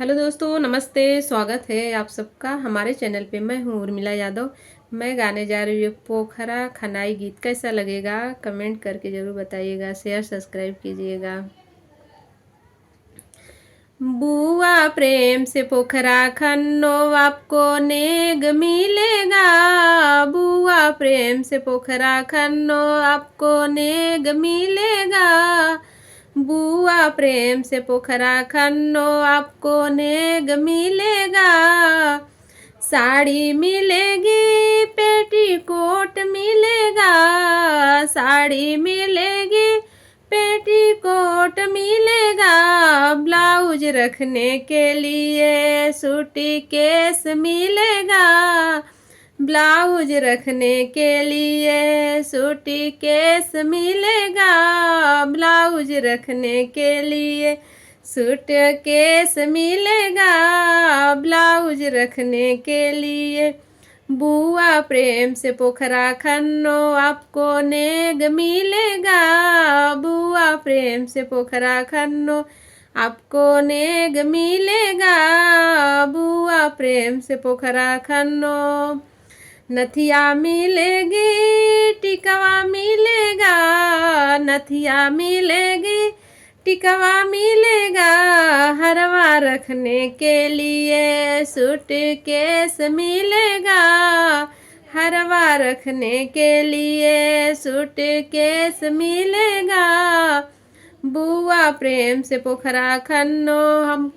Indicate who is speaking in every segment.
Speaker 1: Hello दोस्तों, नमस्ते। स्वागत है आप सबका हमारे चैनल पे। मैं हूँ उर्मिला यादव। मैं गाने जा रही हूँ पोखरा खनाई गीत। कैसा लगेगा कमेंट करके ज़रूर बताइएगा। शेयर सब्सक्राइब कीजिएगा। बुआ प्रेम से पोखरा खन्नो आपको नेग मिलेगा। बुआ प्रेम से पोखरा खन्नो आपको नेग मिलेगा। बुआ प्रेम से पोखरा खन्नो आपको नेग मिलेगा। साड़ी मिलेगी, पेटीकोट मिलेगा। साड़ी मिलेगी, पेटीकोट मिलेगा। ब्लाउज रखने के लिए सूटी केस मिलेगा। ब्लाउज रखने के लिए सूटी केस मिलेगा। ब्लाउज रखने के लिए सूट केस मिलेगा। ब्लाउज रखने के लिए बुआ प्रेम से पोखरा खन्नो आपको नेग मिलेगा। बुआ प्रेम से पोखरा खन्नो आपको नेग मिलेगा। बुआ प्रेम से पोखरा खन्नो नथिया मिलेगी, टिकवा मिलेगा। नथिया मिलेगी, टिकवा मिलेगा। हरवा रखने के लिए सूट केस मिलेगा। हरवा रखने के लिए सूट केस मिलेगा। बुआ प्रेम से पोखरा खन्नो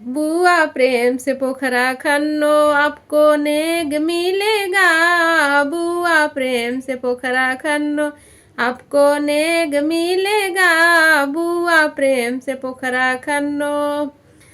Speaker 1: बुआ प्रेम से पोखरा खन्नो आपको नेग मिलेगा। बुआ प्रेम से पोखरा खन्नो आपको नेग मिलेगा। बुआ प्रेम से पोखरा खन्नो।